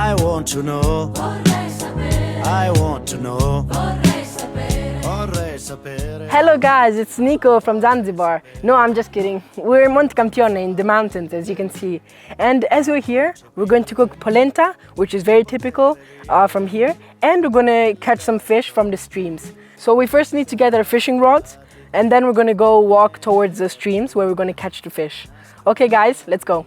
I want to know. I want to know. Hello guys, it's Nico from Zanzibar. No, I'm just kidding. We're in Monte Campione in the mountains, as you can see. And as we're here, we're going to cook polenta, which is very typical from here. And we're going to catch some fish from the streams. So we first need to get our fishing rods, and then we're going to go walk towards the streams where we're going to catch the fish. Okay guys, let's go.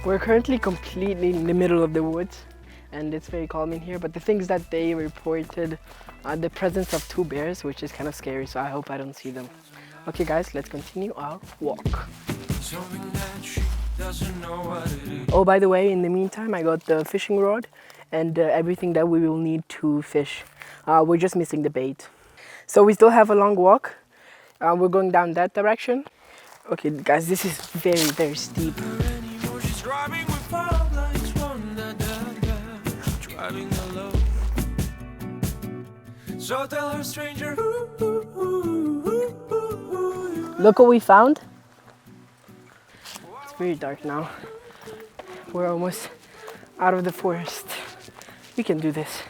We're currently completely in the middle of the woods and it's very calm in here, but the things that they reported are the presence of 2 bears, which is kind of scary, so I hope I don't see them. Okay guys, let's continue our walk. Oh, by the way, in the meantime, I got the fishing rod and everything that we will need to fish. We're just missing the bait. So we still have a long walk. We're going down that direction. Okay guys, this is very, very steep. Driving with five lights, one driving alone. So tell her, stranger, Look what we found. It's very dark now. We're almost out of the forest. We can do this.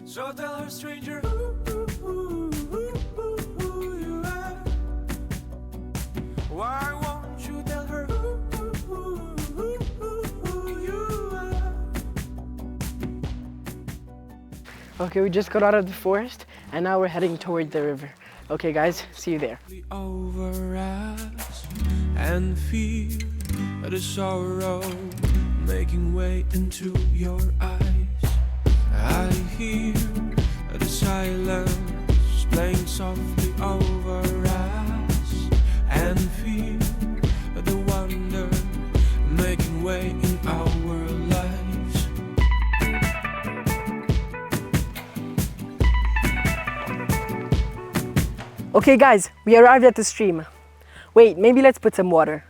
So tell her, stranger, why won't you tell her? Okay, we just got out of the forest and now we're heading toward the river. Okay guys, see you there. Over us and feel the sorrow making way into your eyes. I hear the silence playing softly over us and feel the wonder making way in our lives. Okay guys, we arrived at the stream. Wait, maybe let's put some water.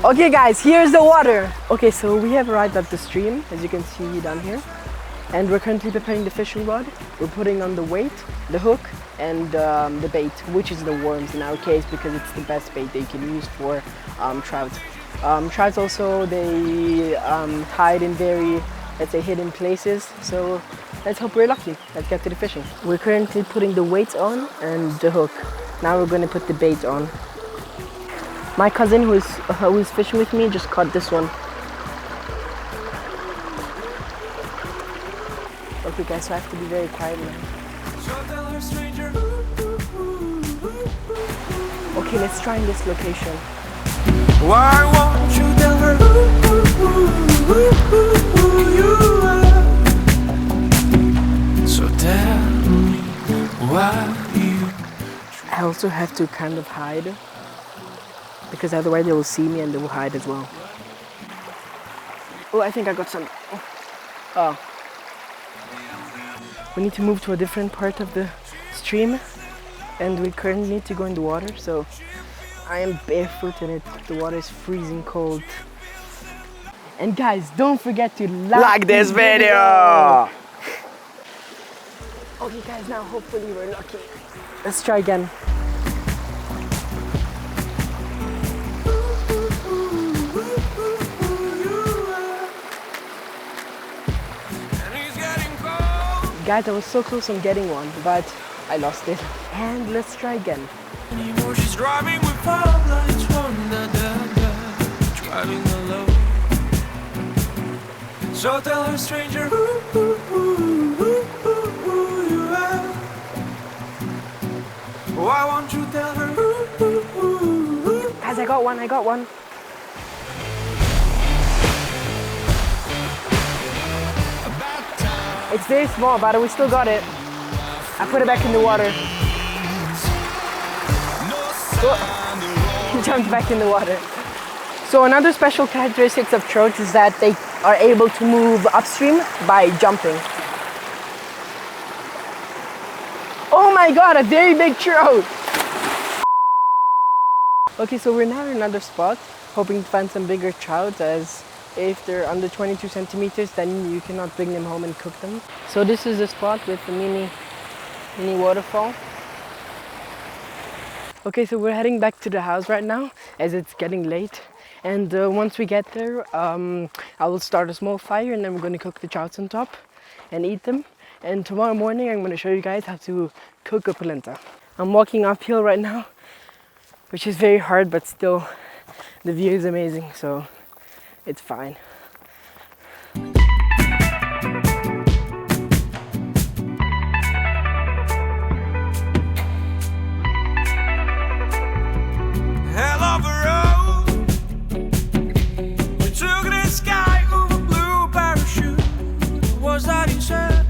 Okay guys, here's the water. Okay, so we have arrived at the stream, as you can see down here. And we're currently preparing the fishing rod. We're putting on the weight, the hook, and the bait, which is the worms in our case, because it's the best bait they can use for trout. Trouts also, they hide in very, let's say, hidden places. So let's hope we're lucky. Let's get to the fishing. We're currently putting the weights on and the hook. Now we're going to put the bait on. My cousin who's fishing with me just caught this one. Okay guys, so I have to be very quiet now. Okay, let's try in this location. Why won't you tell her who you are? So tell me why you. I also have to kind of hide, because otherwise they will see me and they will hide as well. Oh, I think I got some. Oh. We need to move to a different part of the stream and we currently need to go in the water, so I am barefoot and the water is freezing cold. And guys, don't forget to like this video! Okay guys, now hopefully we're lucky. Let's try again. Guys, I was so close on getting one, but I lost it. And let's try again. Anymore, she's driving with five lights, one driving alone. So tell her, stranger, who you are. Why won't you tell her who? Guys, I got one. It's very small, but we still got it. I put it back in the water. He jumped back in the water. So another special characteristic of trout is that they are able to move upstream by jumping. Oh my god, a very big trout! Okay, so we're now in another spot, hoping to find some bigger trout, as If they're under 22 centimeters, then you cannot bring them home and cook them. So this is the spot with the mini waterfall. Okay, so we're heading back to the house right now as it's getting late. And once we get there, I will start a small fire and then we're going to cook the trouts on top and eat them. And tomorrow morning I'm going to show you guys how to cook a polenta. I'm walking uphill right now, which is very hard, but still the view is amazing, so it's fine. Hell of a road. We took the sky over blue parachute. Was that insane?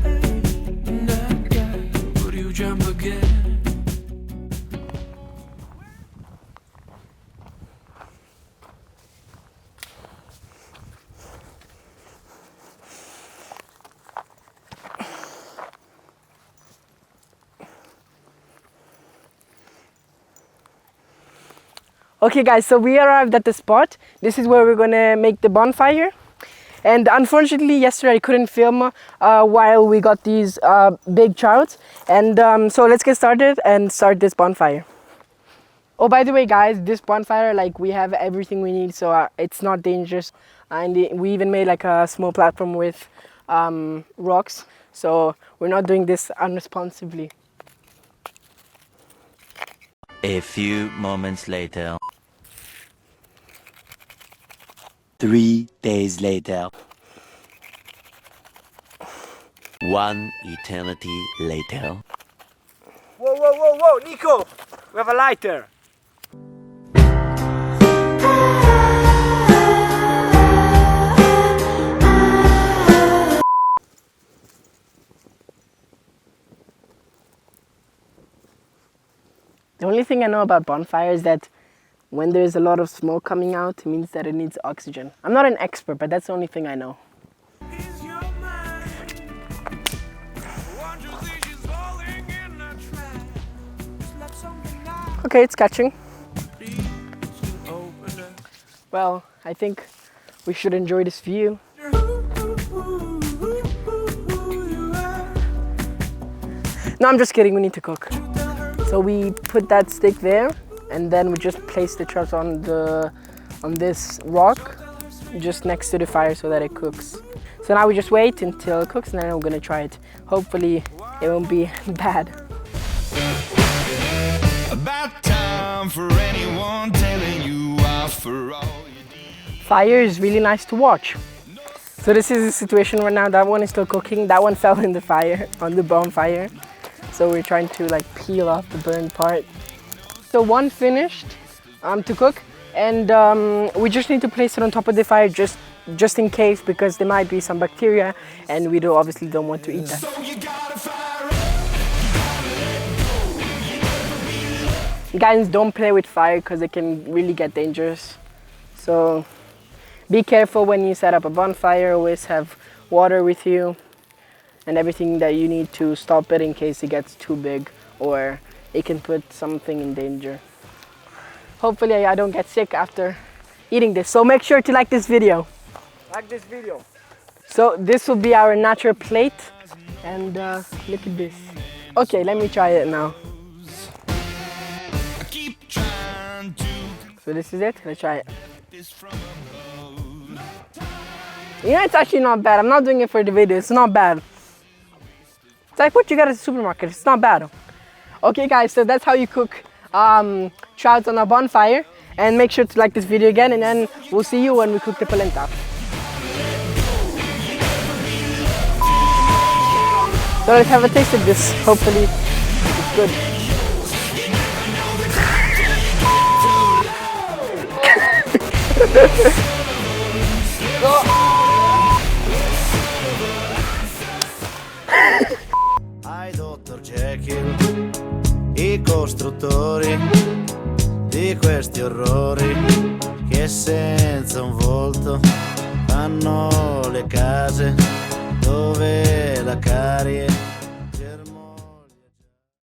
Would you jump again? Okay guys, so we arrived at the spot. This is where we're gonna make the bonfire. And unfortunately yesterday I couldn't film while we got these big trouts. And so let's get started and start this bonfire. Oh, by the way guys, this bonfire, like, we have everything we need, so it's not dangerous. And we even made like a small platform with rocks. So we're not doing this unresponsibly. A few moments later. 3 days later. 1 eternity later. Whoa, whoa, whoa, whoa, Nico! We have a lighter! The only thing I know about bonfire is that when there's a lot of smoke coming out, it means that it needs oxygen. I'm not an expert, but that's the only thing I know. Okay, it's catching. Well, I think we should enjoy this view. No, I'm just kidding, we need to cook. So we put that stick there, and then we just place the trout on this rock just next to the fire so that it cooks. So now we just wait until it cooks and then we're gonna try it. Hopefully it won't be bad. About time for anyone telling you off for all you did. Fire is really nice to watch. So this is the situation right now. That one is still cooking. That one fell in the fire, on the bonfire. So we're trying to like peel off the burned part. So one finished to cook, and we just need to place it on top of the fire just in case, because there might be some bacteria and we obviously don't want to eat that. Guys, don't play with fire because it can really get dangerous. So be careful when you set up a bonfire. Always have water with you and everything that you need to stop it in case it gets too big or it can put something in danger. Hopefully I don't get sick after eating this. So make sure to like this video. Like this video. So this will be our natural plate, and look at this. Okay, let me try it now. So this is it, let's try it. You know, it's actually not bad. I'm not doing it for the video, it's not bad. It's like what you get at the supermarket, it's not bad. Okay guys, so that's how you cook trout on a bonfire. And make sure to like this video again, and then we'll see you when we cook the polenta. So let's have a taste of this. Hopefully it's good. Ai dottor Jekyll, i costruttori di questi orrori che senza un volto fanno le case dove la carie